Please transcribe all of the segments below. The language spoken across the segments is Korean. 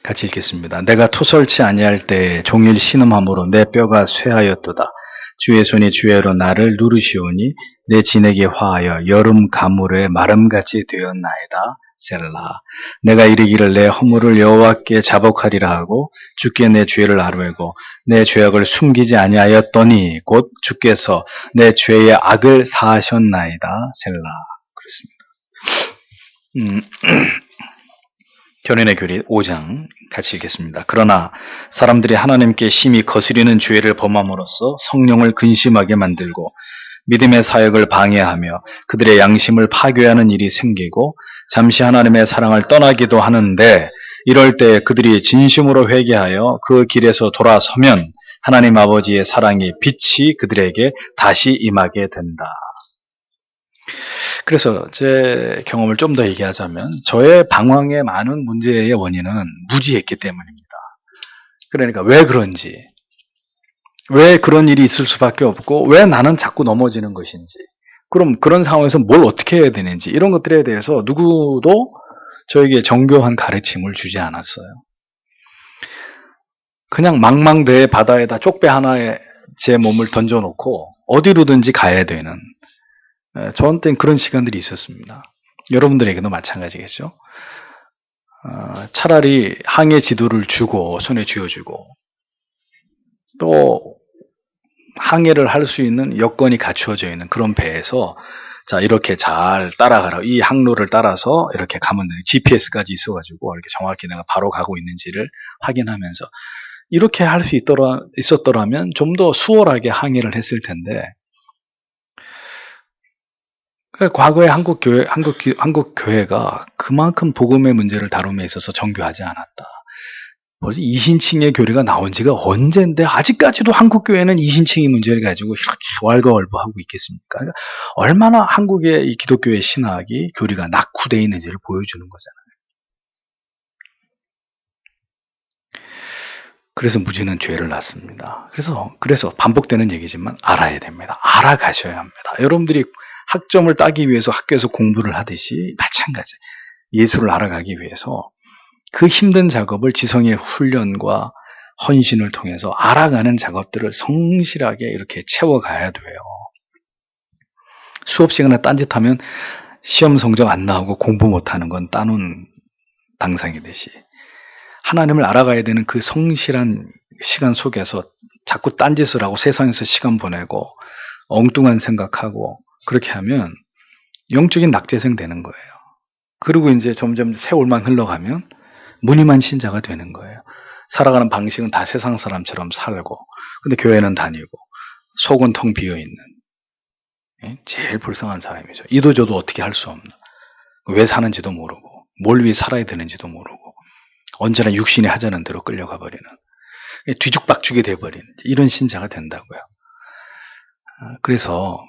같이 읽겠습니다. 내가 토설치 아니할 때에 종일 신음함으로 내 뼈가 쇠하였도다. 주의 손이 주야로 나를 누르시오니 내 진에게 화하여 여름 가물의 마름같이 되었나이다. 셀라. 내가 이르기를 내 허물을 여호와께 자복하리라 하고 주께 내 죄를 아뢰고 내 죄악을 숨기지 아니하였더니 곧 주께서 내 죄의 악을 사하셨나이다. 셀라. 그렇습니다. 견인의 교리 5장 같이 읽겠습니다. 그러나 사람들이 하나님께 심히 거스리는 죄를 범함으로써 성령을 근심하게 만들고 믿음의 사역을 방해하며 그들의 양심을 파괴하는 일이 생기고 잠시 하나님의 사랑을 떠나기도 하는데 이럴 때 그들이 진심으로 회개하여 그 길에서 돌아서면 하나님 아버지의 사랑의 빛이 그들에게 다시 임하게 된다. 그래서 제 경험을 좀 더 얘기하자면 저의 방황의 많은 문제의 원인은 무지했기 때문입니다. 그러니까 왜 그런지, 왜 그런 일이 있을 수밖에 없고 왜 나는 자꾸 넘어지는 것인지, 그럼 그런 상황에서 뭘 어떻게 해야 되는지 이런 것들에 대해서 누구도 저에게 정교한 가르침을 주지 않았어요. 그냥 망망대해 바다에다 쪽배 하나에 제 몸을 던져놓고 어디로든지 가야 되는, 저한테는 그런 시간들이 있었습니다. 여러분들에게도 마찬가지겠죠. 차라리 항해 지도를 주고 손에 쥐어주고 또 항해를 할 수 있는 여건이 갖추어져 있는 그런 배에서 자 이렇게 잘 따라가라. 이 항로를 따라서 이렇게 가면 돼. GPS까지 있어가지고 이렇게 정확히 내가 바로 가고 있는지를 확인하면서 이렇게 할 수 있었더라면 좀 더 수월하게 항해를 했을 텐데, 과거에 한국 교회가 그만큼 복음의 문제를 다룸에 있어서 정교하지 않았다. 벌써 이신칭의 교리가 나온 지가 언젠데 아직까지도 한국 교회는 이신칭의 문제를 가지고 이렇게 왈가왈부하고 있겠습니까? 그러니까 얼마나 한국의 이 기독교의 신학이 교리가 낙후되어 있는지를 보여주는 거잖아요. 그래서 무지는 죄를 낳습니다. 그래서 반복되는 얘기지만 알아야 됩니다. 알아가셔야 합니다. 여러분들이 학점을 따기 위해서 학교에서 공부를 하듯이 마찬가지. 예수를 알아가기 위해서 그 힘든 작업을 지성의 훈련과 헌신을 통해서 알아가는 작업들을 성실하게 이렇게 채워가야 돼요. 수업 시간에 딴짓하면 시험 성적 안 나오고 공부 못하는 건 따놓은 당상이듯이 하나님을 알아가야 되는 그 성실한 시간 속에서 자꾸 딴짓을 하고 세상에서 시간 보내고 엉뚱한 생각하고 그렇게 하면 영적인 낙제생 되는 거예요. 그리고 이제 점점 세월만 흘러가면 무늬만 신자가 되는 거예요. 살아가는 방식은 다 세상 사람처럼 살고, 근데 교회는 다니고, 속은 텅 비어있는, 제일 불쌍한 사람이죠. 이도저도 어떻게 할 수 없는, 왜 사는지도 모르고, 뭘 위해 살아야 되는지도 모르고, 언제나 육신이 하자는 대로 끌려가 버리는, 뒤죽박죽이 돼버리는, 이런 신자가 된다고요. 그래서,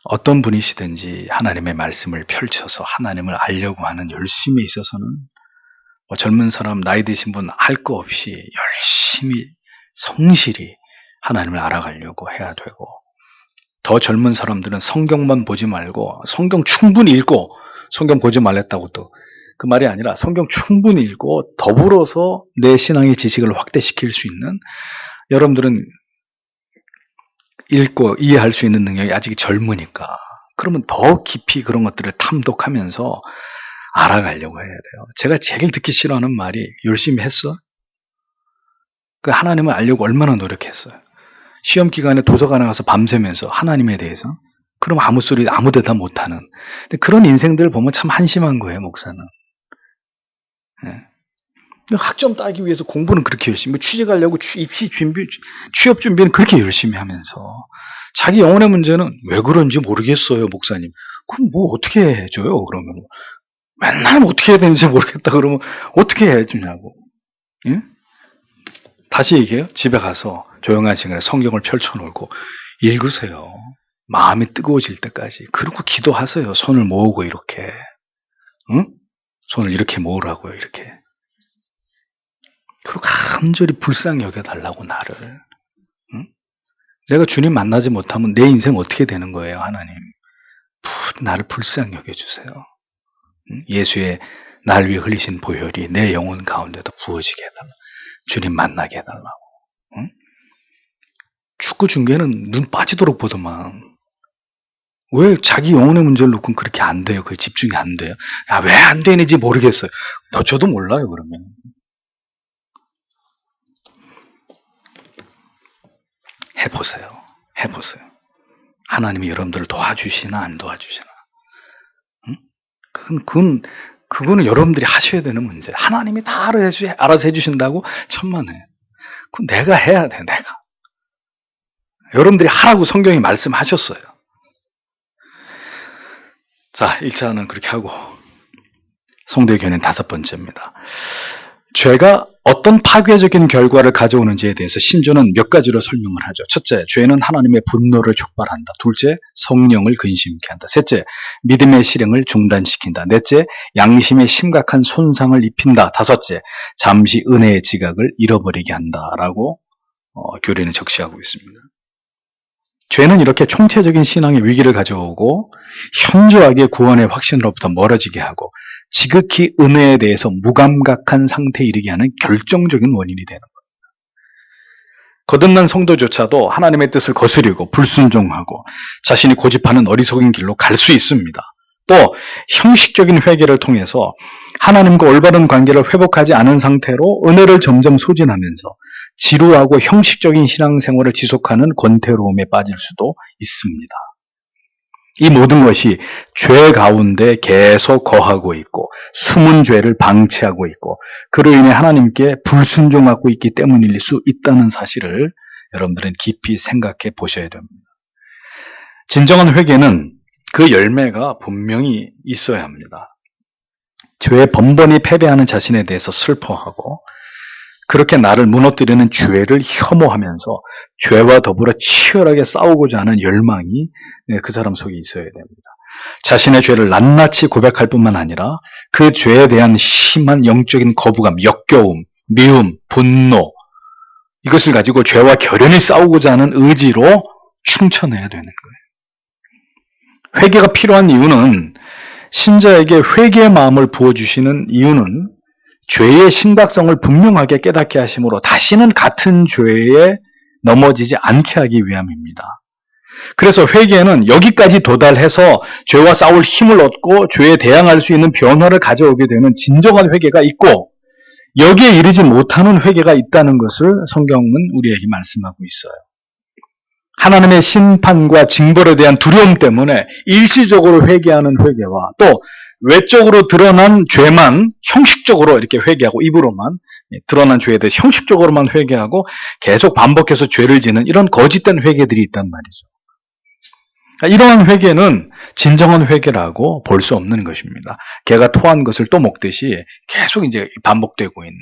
어떤 분이시든지 하나님의 말씀을 펼쳐서 하나님을 알려고 하는 열심에 있어서는 젊은 사람, 나이 드신 분 할 거 없이 열심히 성실히 하나님을 알아가려고 해야 되고, 더 젊은 사람들은 성경만 보지 말고 성경 충분히 읽고, 성경 보지 말랬다고 또 그 말이 아니라 성경 충분히 읽고 더불어서 내 신앙의 지식을 확대시킬 수 있는, 여러분들은 읽고 이해할 수 있는 능력이 아직 젊으니까 그러면 더 깊이 그런 것들을 탐독하면서 알아가려고 해야 돼요. 제가 제일 듣기 싫어하는 말이 열심히 했어? 그 하나님을 알려고 얼마나 노력했어요. 시험 기간에 도서관에 가서 밤새면서 하나님에 대해서 그럼 아무 소리 아무 데다 못하는, 근데 그런 인생들을 보면 참 한심한 거예요. 목사는 학점 따기 위해서 공부는 그렇게 열심히, 취직하려고 입시 준비, 취업 준비는 그렇게 열심히 하면서 자기 영혼의 문제는 왜 그런지 모르겠어요, 목사님. 그럼 뭐 어떻게 해줘요? 그러면 맨날 어떻게 해야 되는지 모르겠다 그러면 어떻게 해주냐고. 예? 다시 얘기해요. 집에 가서 조용한 시간에 성경을 펼쳐놓고 읽으세요. 마음이 뜨거워질 때까지. 그리고 기도하세요. 손을 모으고 이렇게. 응? 손을 이렇게 모으라고요. 이렇게. 그리고 간절히 불쌍히 여겨달라고 나를. 응? 내가 주님 만나지 못하면 내 인생 어떻게 되는 거예요, 하나님. 나를 불쌍히 여겨주세요. 응? 예수의 날 위해 흘리신 보혈이 내 영혼 가운데도 부어지게 해달라. 주님 만나게 해달라고. 응? 축구 중계는 눈 빠지도록 보더만. 왜 자기 영혼의 문제를 놓고는 그렇게 안 돼요? 그 집중이 안 돼요? 야, 왜 안 되는지 모르겠어요. 저도 몰라요, 그러면. 해보세요. 해보세요. 하나님이 여러분들을 도와주시나 안 도와주시나. 응? 그거는 여러분들이 하셔야 되는 문제. 하나님이 다 알아서 해주신다고 천만에. 그건 내가 해야 돼, 내가. 여러분들이 하라고 성경이 말씀하셨어요. 자, 1차는 그렇게 하고 성도의 견해는 5번째입니다. 죄가 어떤 파괴적인 결과를 가져오는지에 대해서 신조는 몇 가지로 설명을 하죠. 첫째, 죄는 하나님의 분노를 촉발한다. 둘째, 성령을 근심케 한다. 셋째, 믿음의 실행을 중단시킨다. 넷째, 양심에 심각한 손상을 입힌다. 다섯째, 잠시 은혜의 지각을 잃어버리게 한다라고 교리는 적시하고 있습니다. 죄는 이렇게 총체적인 신앙의 위기를 가져오고 현저하게 구원의 확신으로부터 멀어지게 하고 지극히 은혜에 대해서 무감각한 상태에 이르게 하는 결정적인 원인이 되는 겁니다. 거듭난 성도조차도 하나님의 뜻을 거스르고 불순종하고 자신이 고집하는 어리석은 길로 갈 수 있습니다. 또 형식적인 회개를 통해서 하나님과 올바른 관계를 회복하지 않은 상태로 은혜를 점점 소진하면서 지루하고 형식적인 신앙생활을 지속하는 권태로움에 빠질 수도 있습니다. 이 모든 것이 죄 가운데 계속 거하고 있고 숨은 죄를 방치하고 있고 그로 인해 하나님께 불순종하고 있기 때문일 수 있다는 사실을 여러분들은 깊이 생각해 보셔야 됩니다. 진정한 회개는 그 열매가 분명히 있어야 합니다. 죄에 번번이 패배하는 자신에 대해서 슬퍼하고 그렇게 나를 무너뜨리는 죄를 혐오하면서 죄와 더불어 치열하게 싸우고자 하는 열망이 그 사람 속에 있어야 됩니다. 자신의 죄를 낱낱이 고백할 뿐만 아니라 그 죄에 대한 심한 영적인 거부감, 역겨움, 미움, 분노 이것을 가지고 죄와 결연히 싸우고자 하는 의지로 충천해야 되는 거예요. 회개가 필요한 이유는 신자에게 회개의 마음을 부어주시는 이유는 죄의 심각성을 분명하게 깨닫게 하심으로 다시는 같은 죄에 넘어지지 않게 하기 위함입니다. 그래서 회개는 여기까지 도달해서 죄와 싸울 힘을 얻고 죄에 대항할 수 있는 변화를 가져오게 되는 진정한 회개가 있고 여기에 이르지 못하는 회개가 있다는 것을 성경은 우리에게 말씀하고 있어요. 하나님의 심판과 징벌에 대한 두려움 때문에 일시적으로 회개하는 회개와 또 외적으로 드러난 죄만 형식적으로 이렇게 회개하고 입으로만 드러난 죄에 대해 형식적으로만 회개하고 계속 반복해서 죄를 지는 이런 거짓된 회개들이 있단 말이죠. 이러한 회개는 진정한 회개라고 볼 수 없는 것입니다. 개가 토한 것을 또 먹듯이 계속 이제 반복되고 있는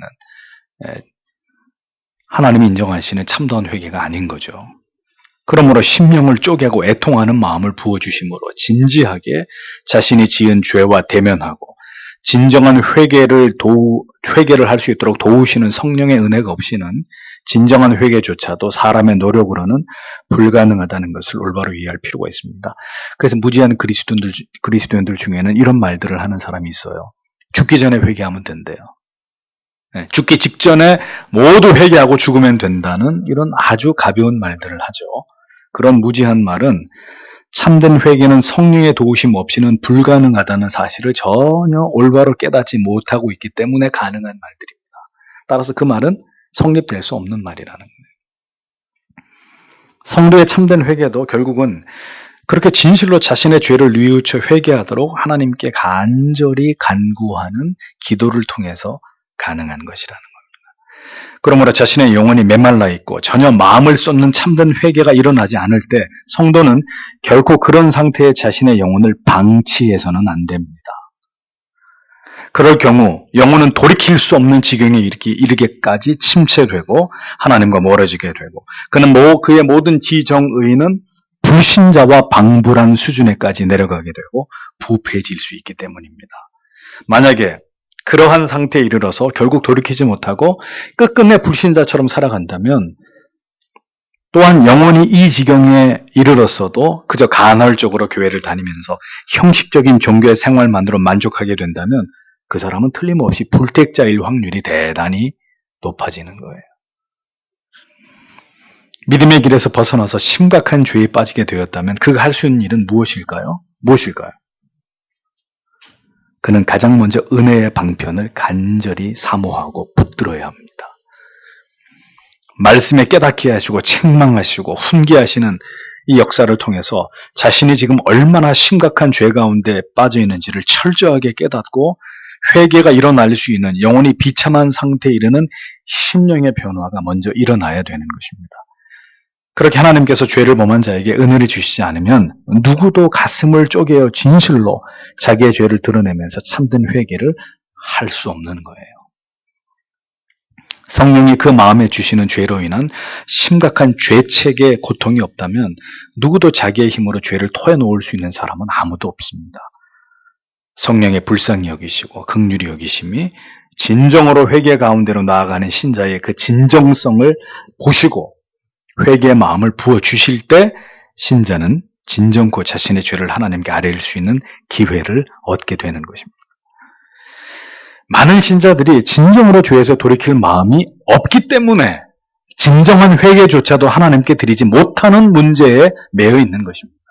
하나님이 인정하시는 참다운 회개가 아닌 거죠. 그러므로 심령을 쪼개고 애통하는 마음을 부어주심으로 진지하게 자신이 지은 죄와 대면하고 진정한 회개를 할 수 있도록 도우시는 성령의 은혜가 없이는 진정한 회개조차도 사람의 노력으로는 불가능하다는 것을 올바로 이해할 필요가 있습니다. 그래서 무지한 그리스도인들 중에는 이런 말들을 하는 사람이 있어요. 죽기 전에 회개하면 된대요. 죽기 직전에 모두 회개하고 죽으면 된다는 이런 아주 가벼운 말들을 하죠. 그런 무지한 말은 참된 회개는 성령의 도우심 없이는 불가능하다는 사실을 전혀 올바로 깨닫지 못하고 있기 때문에 가능한 말들입니다. 따라서 그 말은 성립될 수 없는 말이라는 거예요. 성도의 참된 회개도 결국은 그렇게 진실로 자신의 죄를 뉘우쳐 회개하도록 하나님께 간절히 간구하는 기도를 통해서 가능한 것이라는 겁니다. 그러므로 자신의 영혼이 메말라 있고 전혀 마음을 쏟는 참된 회개가 일어나지 않을 때 성도는 결코 그런 상태의 자신의 영혼을 방치해서는 안 됩니다. 그럴 경우 영혼은 돌이킬 수 없는 지경에 이르기까지 침체되고 하나님과 멀어지게 되고 그는 그의 모든 지정의는 불신자와 방불한 수준에까지 내려가게 되고 부패해질 수 있기 때문입니다. 만약에 그러한 상태에 이르러서 결국 돌이키지 못하고 끝끝내 불신자처럼 살아간다면 또한 영혼이 이 지경에 이르렀어도 그저 간헐적으로 교회를 다니면서 형식적인 종교의 생활만으로 만족하게 된다면 그 사람은 틀림없이 불택자일 확률이 대단히 높아지는 거예요. 믿음의 길에서 벗어나서 심각한 죄에 빠지게 되었다면 그가 할 수 있는 일은 무엇일까요? 그는 가장 먼저 은혜의 방편을 간절히 사모하고 붙들어야 합니다. 말씀에 깨닫게 하시고 책망하시고 훈계하시는 이 역사를 통해서 자신이 지금 얼마나 심각한 죄 가운데 빠져 있는지를 철저하게 깨닫고 회개가 일어날 수 있는 영혼이 비참한 상태에 이르는 심령의 변화가 먼저 일어나야 되는 것입니다. 그렇게 하나님께서 죄를 범한 자에게 은혜를 주시지 않으면 누구도 가슴을 쪼개어 진실로 자기의 죄를 드러내면서 참된 회개를 할 수 없는 거예요. 성령이 그 마음에 주시는 죄로 인한 심각한 죄책의 고통이 없다면 누구도 자기의 힘으로 죄를 토해놓을 수 있는 사람은 아무도 없습니다. 성령의 불쌍히 여기시고 긍휼히 여기심이 진정으로 회개 가운데로 나아가는 신자의 그 진정성을 보시고 회개의 마음을 부어주실 때 신자는 진정코 자신의 죄를 하나님께 아뢰일 수 있는 기회를 얻게 되는 것입니다. 많은 신자들이 진정으로 죄에서 돌이킬 마음이 없기 때문에 진정한 회개조차도 하나님께 드리지 못하는 문제에 매여 있는 것입니다.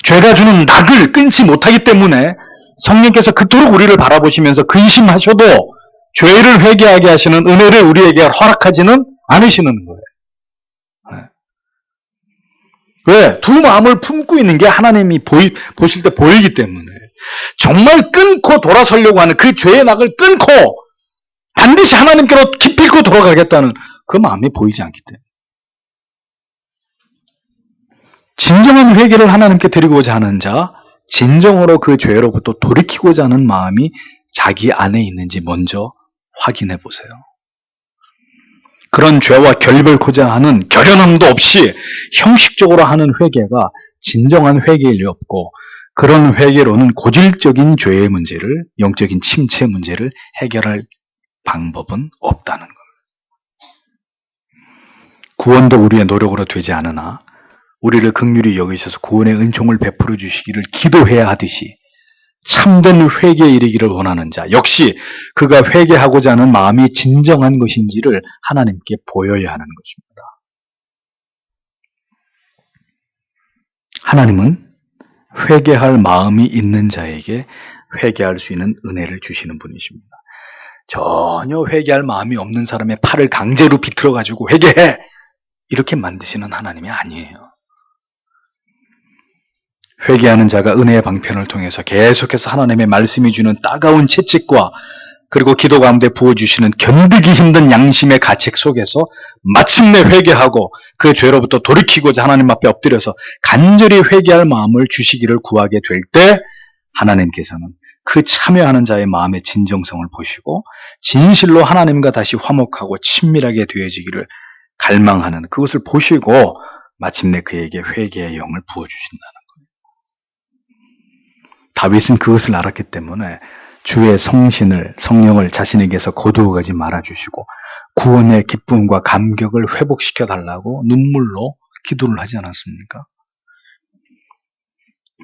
죄가 주는 낙을 끊지 못하기 때문에 성령께서 그토록 우리를 바라보시면서 근심하셔도 죄를 회개하게 하시는 은혜를 우리에게 허락하지는 않으시는 거예요. 왜? 두 마음을 품고 있는 게 하나님이 보실 때 보이기 때문에 정말 끊고 돌아서려고 하는 그 죄의 낙을 끊고 반드시 하나님께로 기필코 돌아가겠다는 그 마음이 보이지 않기 때문에 진정한 회개를 하나님께 드리고자 하는 자, 진정으로 그 죄로부터 돌이키고자 하는 마음이 자기 안에 있는지 먼저 확인해 보세요. 그런 죄와 결별코자 하는 결연함도 없이 형식적으로 하는 회개가 진정한 회개일 리 없고 그런 회개로는 고질적인 죄의 문제를, 영적인 침체 문제를 해결할 방법은 없다는 겁니다. 구원도 우리의 노력으로 되지 않으나 우리를 긍휼히 여기셔서 구원의 은총을 베풀어 주시기를 기도해야 하듯이 참된 회개에 이르기를 원하는 자 역시 그가 회개하고자 하는 마음이 진정한 것인지를 하나님께 보여야 하는 것입니다. 하나님은 회개할 마음이 있는 자에게 회개할 수 있는 은혜를 주시는 분이십니다. 전혀 회개할 마음이 없는 사람의 팔을 강제로 비틀어가지고 회개해! 이렇게 만드시는 하나님이 아니에요. 회개하는 자가 은혜의 방편을 통해서 계속해서 하나님의 말씀이 주는 따가운 채찍과 그리고 기도 가운데 부어주시는 견디기 힘든 양심의 가책 속에서 마침내 회개하고 그 죄로부터 돌이키고자 하나님 앞에 엎드려서 간절히 회개할 마음을 주시기를 구하게 될 때 하나님께서는 그 참여하는 자의 마음의 진정성을 보시고 진실로 하나님과 다시 화목하고 친밀하게 되어지기를 갈망하는 그것을 보시고 마침내 그에게 회개의 영을 부어주신다는 거예요. 다윗은 그것을 알았기 때문에 주의 성령을 자신에게서 거두어가지 말아주시고 구원의 기쁨과 감격을 회복시켜달라고 눈물로 기도를 하지 않았습니까?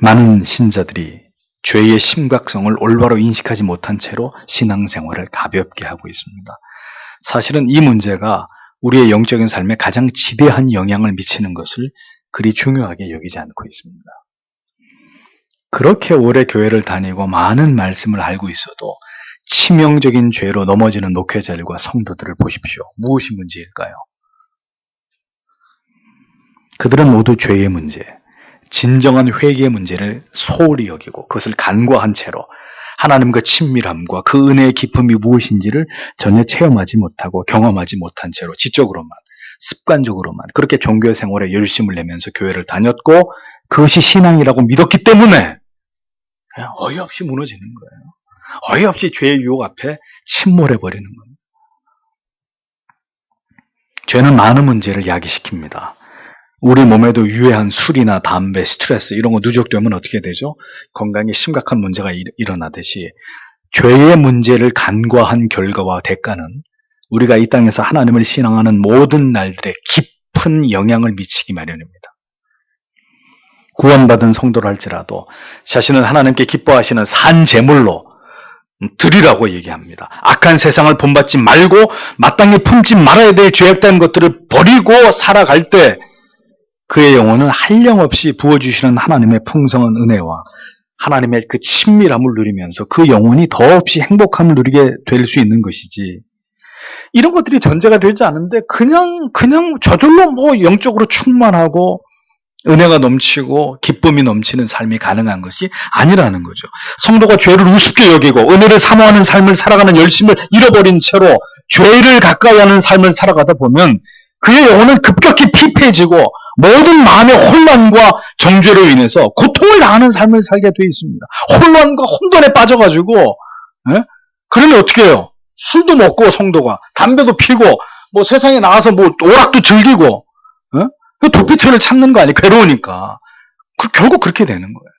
많은 신자들이 죄의 심각성을 올바로 인식하지 못한 채로 신앙생활을 가볍게 하고 있습니다. 사실은 이 문제가 우리의 영적인 삶에 가장 지대한 영향을 미치는 것을 그리 중요하게 여기지 않고 있습니다. 그렇게 오래 교회를 다니고 많은 말씀을 알고 있어도 치명적인 죄로 넘어지는 목회자들과 성도들을 보십시오. 무엇이 문제일까요? 그들은 모두 죄의 문제, 진정한 회개의 문제를 소홀히 여기고 그것을 간과한 채로 하나님과 친밀함과 그 은혜의 기쁨이 무엇인지를 전혀 체험하지 못하고 경험하지 못한 채로 지적으로만, 습관적으로만 그렇게 종교 생활에 열심을 내면서 교회를 다녔고 그것이 신앙이라고 믿었기 때문에 그냥 어이없이 무너지는 거예요. 어이없이 죄의 유혹 앞에 침몰해버리는 겁니다. 죄는 많은 문제를 야기시킵니다. 우리 몸에도 유해한 술이나 담배, 스트레스 이런 거 누적되면 어떻게 되죠? 건강에 심각한 문제가 일어나듯이 죄의 문제를 간과한 결과와 대가는 우리가 이 땅에서 하나님을 신앙하는 모든 날들에 깊은 영향을 미치기 마련입니다. 구원받은 성도를 할지라도 자신은 하나님께 기뻐하시는 산 제물로 드리라고 얘기합니다. 악한 세상을 본받지 말고 마땅히 품지 말아야 될 죄악된 것들을 버리고 살아갈 때 그의 영혼은 한량없이 부어주시는 하나님의 풍성한 은혜와 하나님의 그 친밀함을 누리면서 그 영혼이 더없이 행복함을 누리게 될 수 있는 것이지, 이런 것들이 전제가 되지 않은데 그냥 저절로 영적으로 충만하고 은혜가 넘치고 기쁨이 넘치는 삶이 가능한 것이 아니라는 거죠. 성도가 죄를 우습게 여기고 은혜를 사모하는 삶을 살아가는 열심을 잃어버린 채로 죄를 가까이 하는 삶을 살아가다 보면 그의 영혼은 급격히 피폐해지고 모든 마음의 혼란과 정죄로 인해서 고통을 당하는 삶을 살게 되어 있습니다. 혼란과 혼돈에 빠져가지고, 그러면 어떻게 해요? 술도 먹고 성도가 담배도 피고 세상에 나가서 오락도 즐기고, 도피처를 찾는 거 아니에요? 괴로우니까. 결국 그렇게 되는 거예요.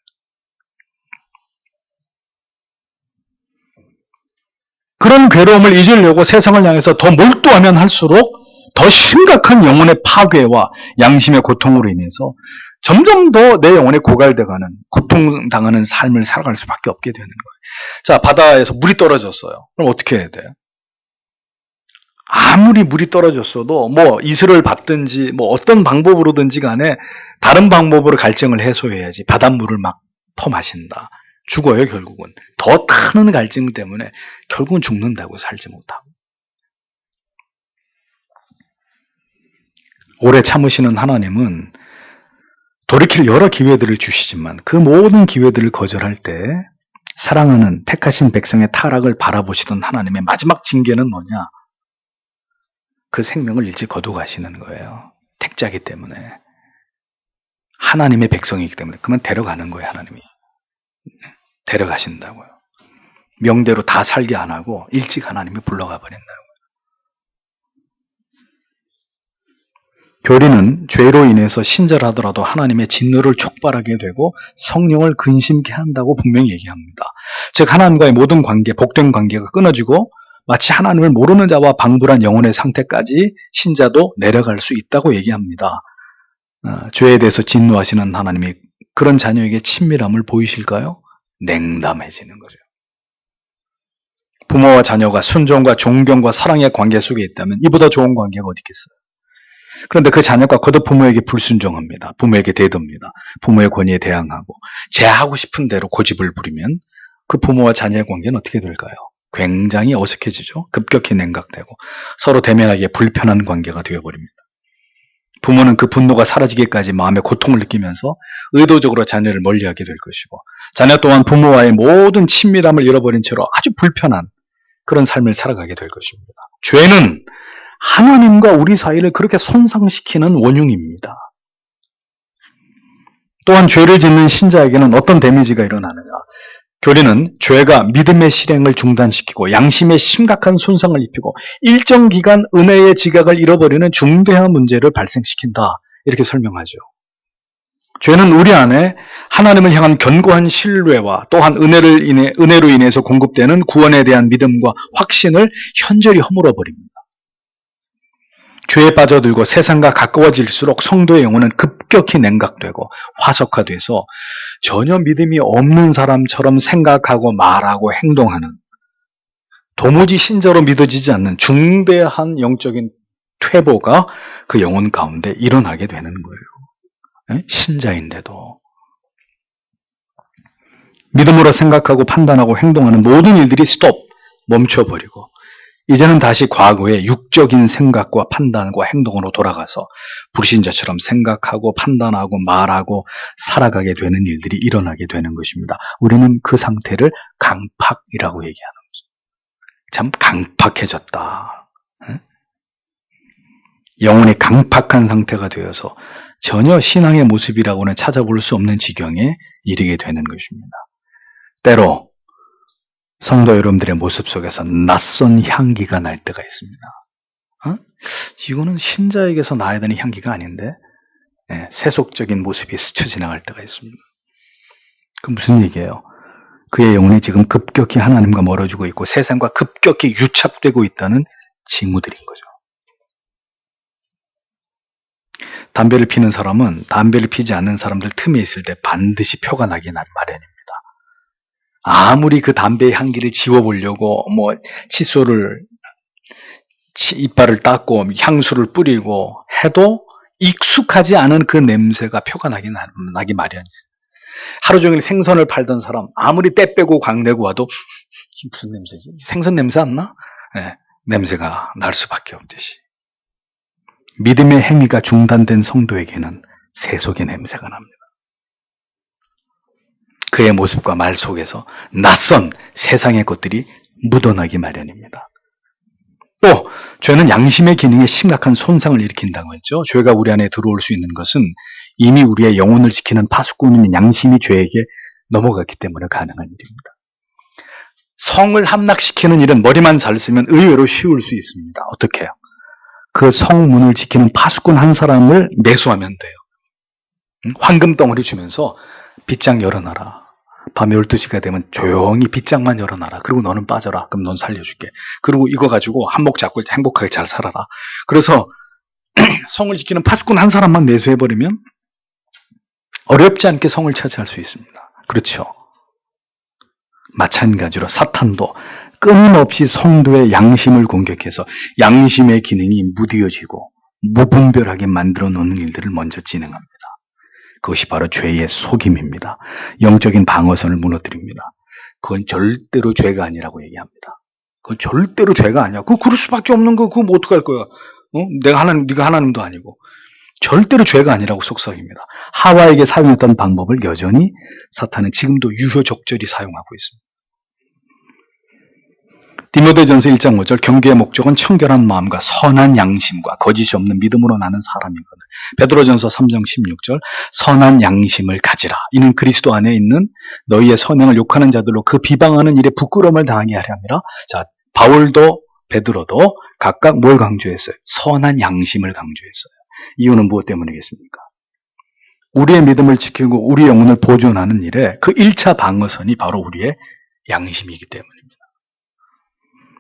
그런 괴로움을 잊으려고 세상을 향해서 더 몰두하면 할수록 더 심각한 영혼의 파괴와 양심의 고통으로 인해서 점점 더 내 영혼에 고갈돼가는, 고통당하는 삶을 살아갈 수밖에 없게 되는 거예요. 자, 바다에서 물이 떨어졌어요. 그럼 어떻게 해야 돼요? 아무리 물이 떨어졌어도 이슬을 받든지 어떤 방법으로든지 간에 다른 방법으로 갈증을 해소해야지 바닷물을 막 퍼마신다. 죽어요, 결국은. 더 타는 갈증 때문에 결국은 죽는다고, 살지 못하고. 오래 참으시는 하나님은 돌이킬 여러 기회들을 주시지만 그 모든 기회들을 거절할 때 사랑하는 택하신 백성의 타락을 바라보시던 하나님의 마지막 징계는 뭐냐? 그 생명을 일찍 거두가시는 거예요. 택자기 때문에. 하나님의 백성이기 때문에. 그러면 데려가는 거예요, 하나님이. 데려가신다고요. 명대로 다 살게 안 하고 일찍 하나님이 불러가 버린다고요. 교리는 죄로 인해서 신절하더라도 하나님의 진노를 촉발하게 되고 성령을 근심케 한다고 분명히 얘기합니다. 즉 하나님과의 모든 관계, 복된 관계가 끊어지고 마치 하나님을 모르는 자와 방불한 영혼의 상태까지 신자도 내려갈 수 있다고 얘기합니다. 죄에 대해서 진노하시는 하나님이 그런 자녀에게 친밀함을 보이실까요? 냉담해지는 거죠. 부모와 자녀가 순종과 존경과 사랑의 관계 속에 있다면 이보다 좋은 관계가 어디 있겠어요? 그런데 그 자녀가 거듭 부모에게 불순종합니다. 부모에게 대듭니다. 부모의 권위에 대항하고 제 하고 싶은 대로 고집을 부리면 그 부모와 자녀의 관계는 어떻게 될까요? 굉장히 어색해지죠. 급격히 냉각되고 서로 대면하기에 불편한 관계가 되어버립니다. 부모는 그 분노가 사라지기까지 마음의 고통을 느끼면서 의도적으로 자녀를 멀리하게 될 것이고 자녀 또한 부모와의 모든 친밀함을 잃어버린 채로 아주 불편한 그런 삶을 살아가게 될 것입니다. 죄는 하나님과 우리 사이를 그렇게 손상시키는 원흉입니다. 또한 죄를 짓는 신자에게는 어떤 데미지가 일어나느냐. 교리는 죄가 믿음의 실행을 중단시키고 양심에 심각한 손상을 입히고 일정 기간 은혜의 지각을 잃어버리는 중대한 문제를 발생시킨다. 이렇게 설명하죠. 죄는 우리 안에 하나님을 향한 견고한 신뢰와 또한 은혜로 인해서 공급되는 구원에 대한 믿음과 확신을 현저히 허물어버립니다. 죄에 빠져들고 세상과 가까워질수록 성도의 영혼은 급격히 냉각되고 화석화돼서 전혀 믿음이 없는 사람처럼 생각하고 말하고 행동하는, 도무지 신자로 믿어지지 않는 중대한 영적인 퇴보가 그 영혼 가운데 일어나게 되는 거예요. 신자인데도. 믿음으로 생각하고 판단하고 행동하는 모든 일들이 멈춰버리고 이제는 다시 과거의 육적인 생각과 판단과 행동으로 돌아가서 불신자처럼 생각하고 판단하고 말하고 살아가게 되는 일들이 일어나게 되는 것입니다. 우리는 그 상태를 강팍이라고 얘기하는 거죠. 참 강팍해졌다. 영혼이 강팍한 상태가 되어서 전혀 신앙의 모습이라고는 찾아볼 수 없는 지경에 이르게 되는 것입니다. 때로 성도 여러분들의 모습 속에서 낯선 향기가 날 때가 있습니다. 이거는 신자에게서 나야 되는 향기가 아닌데 세속적인 모습이 스쳐 지나갈 때가 있습니다. 그 무슨 얘기예요? 그의 영혼이 지금 급격히 하나님과 멀어지고 있고 세상과 급격히 유착되고 있다는 징후들인 거죠. 담배를 피는 사람은 담배를 피지 않는 사람들 틈에 있을 때 반드시 표가 나기 마련입니다. 아무리 그 담배의 향기를 지워보려고 칫솔을 이빨을 닦고 향수를 뿌리고 해도 익숙하지 않은 그 냄새가 표가 나기 마련이에요. 하루 종일 생선을 팔던 사람 아무리 때 빼고 광내고 와도 무슨 냄새지? 생선 냄새 안 나? 네, 냄새가 날 수밖에 없듯이 믿음의 행위가 중단된 성도에게는 세속의 냄새가 납니다. 그의 모습과 말 속에서 낯선 세상의 것들이 묻어나기 마련입니다. 또 죄는 양심의 기능에 심각한 손상을 일으킨다고 했죠. 죄가 우리 안에 들어올 수 있는 것은 이미 우리의 영혼을 지키는 파수꾼인 양심이 죄에게 넘어갔기 때문에 가능한 일입니다. 성을 함락시키는 일은 머리만 잘 쓰면 의외로 쉬울 수 있습니다. 어떻게 해요? 그 성문을 지키는 파수꾼 한 사람을 매수하면 돼요. 황금 덩어리 주면서 빗장 열어놔라. 밤 12시가 되면 조용히 빗장만 열어놔라. 그리고 너는 빠져라. 그럼 넌 살려줄게. 그리고 이거 가지고 한몫 잡고 행복하게 잘 살아라. 그래서 성을 지키는 파수꾼 한 사람만 매수해버리면 어렵지 않게 성을 차지할 수 있습니다. 그렇죠? 마찬가지로 사탄도 끊임없이 성도의 양심을 공격해서 양심의 기능이 무뎌지고 무분별하게 만들어 놓는 일들을 먼저 진행합니다. 그것이 바로 죄의 속임입니다. 영적인 방어선을 무너뜨립니다. 그건 절대로 죄가 아니라고 얘기합니다. 그건 절대로 죄가 아니야. 그럴 수밖에 없는 거, 그거 뭐 어떡할 거야? 네가 하나님도 아니고. 절대로 죄가 아니라고 속삭입니다. 하와에게 사용했던 방법을 여전히 사탄은 지금도 유효적절히 사용하고 있습니다. 디모데전서 1장 5절 경계의 목적은 청결한 마음과 선한 양심과 거짓이 없는 믿음으로 나는 사람이거든. 베드로전서 3장 16절 선한 양심을 가지라. 이는 그리스도 안에 있는 너희의 선행을 욕하는 자들로 그 비방하는 일에 부끄러움을 당하게 하려 함이라. 자, 바울도 베드로도 각각 뭘 강조했어요? 선한 양심을 강조했어요. 이유는 무엇 때문이겠습니까? 우리의 믿음을 지키고 우리의 영혼을 보존하는 일에 그 1차 방어선이 바로 우리의 양심이기 때문입니다.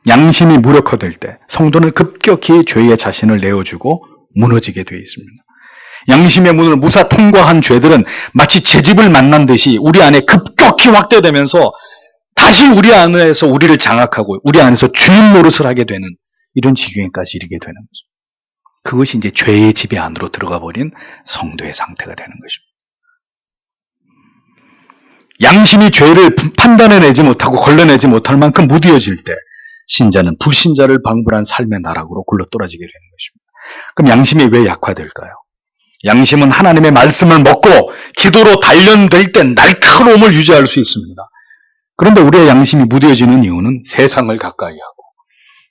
양심이 무력화될 때 성도는 급격히 죄의 자신을 내어주고 무너지게 되어 있습니다. 양심의 문을 무사 통과한 죄들은 마치 채집을 만난 듯이 우리 안에 급격히 확대되면서 다시 우리 안에서 우리를 장악하고 우리 안에서 주인 노릇을 하게 되는 이런 지경에까지 이르게 되는 거죠. 그것이 이제 죄의 지배 안으로 들어가 버린 성도의 상태가 되는 것입니다. 양심이 죄를 판단해내지 못하고 걸러내지 못할 만큼 무뎌질 때 신자는 불신자를 방불한 삶의 나락으로 굴러 떨어지게 되는 것입니다. 그럼 양심이 왜 약화될까요? 양심은 하나님의 말씀을 먹고 기도로 단련될 때 날카로움을 유지할 수 있습니다. 그런데 우리의 양심이 무뎌지는 이유는 세상을 가까이 하고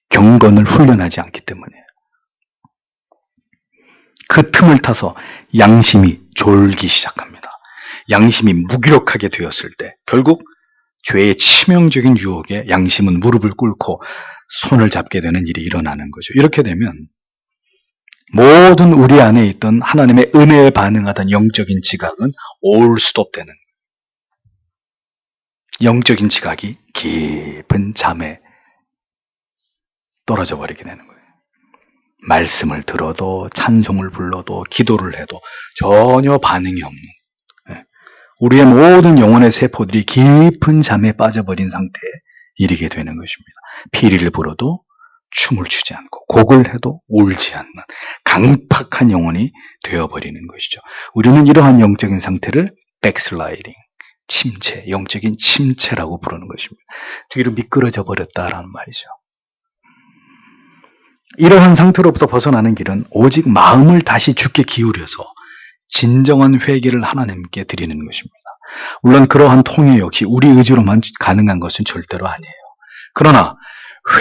경건을 훈련하지 않기 때문이에요. 그 틈을 타서 양심이 졸기 시작합니다. 양심이 무기력하게 되었을 때 결국 죄의 치명적인 유혹에 양심은 무릎을 꿇고 손을 잡게 되는 일이 일어나는 거죠. 이렇게 되면 모든 우리 안에 있던 하나님의 은혜에 반응하던 영적인 지각은 all stop 되는 거예요. 영적인 지각이 깊은 잠에 떨어져 버리게 되는 거예요. 말씀을 들어도 찬송을 불러도 기도를 해도 전혀 반응이 없는 우리의 모든 영혼의 세포들이 깊은 잠에 빠져버린 상태에 이르게 되는 것입니다. 피리를 불어도 춤을 추지 않고 곡을 해도 울지 않는 강팍한 영혼이 되어버리는 것이죠. 우리는 이러한 영적인 상태를 백슬라이딩, 침체, 영적인 침체라고 부르는 것입니다. 뒤로 미끄러져 버렸다라는 말이죠. 이러한 상태로부터 벗어나는 길은 오직 마음을 다시 주께 기울여서 진정한 회개를 하나님께 드리는 것입니다. 물론 그러한 통해 역시 우리 의지로만 가능한 것은 절대로 아니에요. 그러나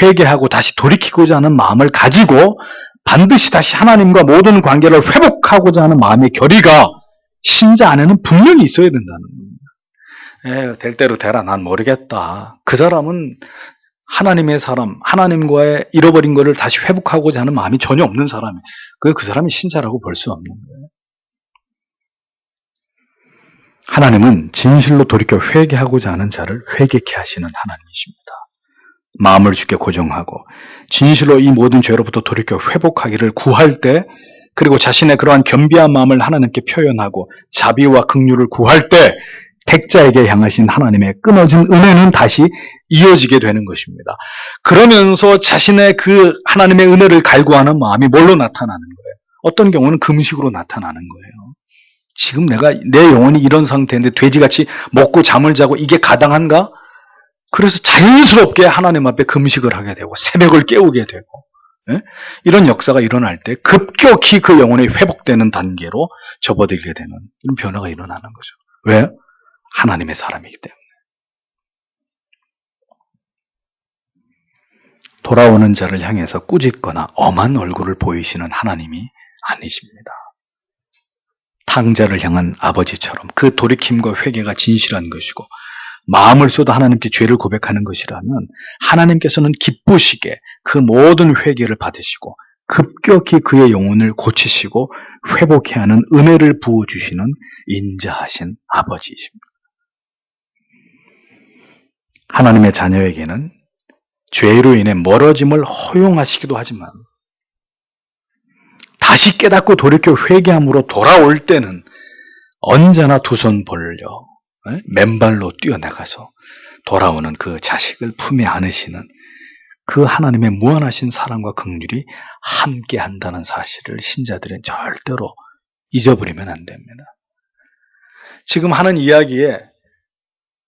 회개하고 다시 돌이키고자 하는 마음을 가지고 반드시 다시 하나님과 모든 관계를 회복하고자 하는 마음의 결의가 신자 안에는 분명히 있어야 된다는 겁니다. 될 대로 되라. 난 모르겠다. 그 사람은 하나님의 사람, 하나님과의 잃어버린 것을 다시 회복하고자 하는 마음이 전혀 없는 사람이에요. 그 사람이 신자라고 볼 수 없는 거예요. 하나님은 진실로 돌이켜 회개하고자 하는 자를 회개케 하시는 하나님이십니다. 마음을 주께 고정하고 진실로 이 모든 죄로부터 돌이켜 회복하기를 구할 때 그리고 자신의 그러한 겸비한 마음을 하나님께 표현하고 자비와 긍휼을 구할 때 택자에게 향하신 하나님의 끊어진 은혜는 다시 이어지게 되는 것입니다. 그러면서 자신의 그 하나님의 은혜를 갈구하는 마음이 뭘로 나타나는 거예요? 어떤 경우는 금식으로 나타나는 거예요. 지금 내 영혼이 이런 상태인데 돼지같이 먹고 잠을 자고 이게 가당한가? 그래서 자연스럽게 하나님 앞에 금식을 하게 되고 새벽을 깨우게 되고, 예? 이런 역사가 일어날 때 급격히 그 영혼이 회복되는 단계로 접어들게 되는 이런 변화가 일어나는 거죠. 왜? 하나님의 사람이기 때문에. 돌아오는 자를 향해서 꾸짖거나 엄한 얼굴을 보이시는 하나님이 아니십니다. 탕자를 향한 아버지처럼 그 돌이킴과 회개가 진실한 것이고 마음을 쏟아 하나님께 죄를 고백하는 것이라면 하나님께서는 기쁘시게 그 모든 회개를 받으시고 급격히 그의 영혼을 고치시고 회복해 하는 은혜를 부어주시는 인자하신 아버지이십니다. 하나님의 자녀에게는 죄로 인해 멀어짐을 허용하시기도 하지만 다시 깨닫고 돌이켜 회개함으로 돌아올 때는 언제나 두 손 벌려 맨발로 뛰어나가서 돌아오는 그 자식을 품에 안으시는 그 하나님의 무한하신 사랑과 긍휼이 함께 한다는 사실을 신자들은 절대로 잊어버리면 안 됩니다. 지금 하는 이야기에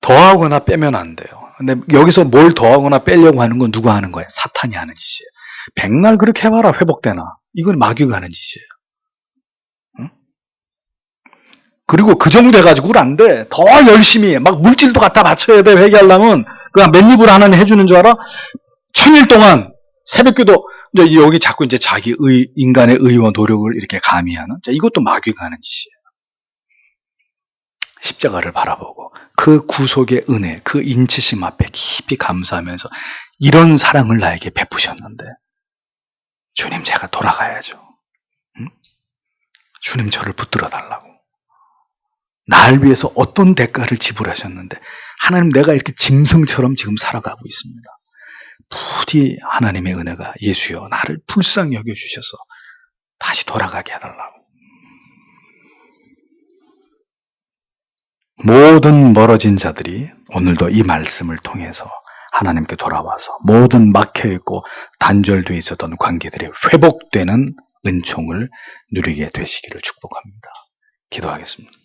더하거나 빼면 안 돼요. 근데 여기서 뭘 더하거나 빼려고 하는 건 누가 하는 거예요? 사탄이 하는 짓이에요. 백날 그렇게 해봐라 회복되나? 이건 마귀가 하는 짓이에요. 응? 그리고 그 정도 돼가지고 안 돼. 더 열심히 해. 막 물질도 갖다 바쳐야 돼. 회개하려면 그냥 맨입으로 하나님 해주는 줄 알아? 1000일 동안 새벽기도 여기 자꾸 이제 자기 인간의 의와 노력을 이렇게 가미하는. 자, 이것도 마귀가 하는 짓이에요. 십자가를 바라보고 그 구속의 은혜, 그 인치심 앞에 깊이 감사하면서 이런 사랑을 나에게 베푸셨는데 주님 제가 돌아가야죠. 응? 주님 저를 붙들어 달라고. 날 위해서 어떤 대가를 지불하셨는데 하나님 내가 이렇게 짐승처럼 지금 살아가고 있습니다. 부디 하나님의 은혜가 예수여 나를 불쌍히 여겨주셔서 다시 돌아가게 해달라고. 모든 멀어진 자들이 오늘도 이 말씀을 통해서 하나님께 돌아와서 모든 막혀있고 단절되어 있었던 관계들이 회복되는 은총을 누리게 되시기를 축복합니다. 기도하겠습니다.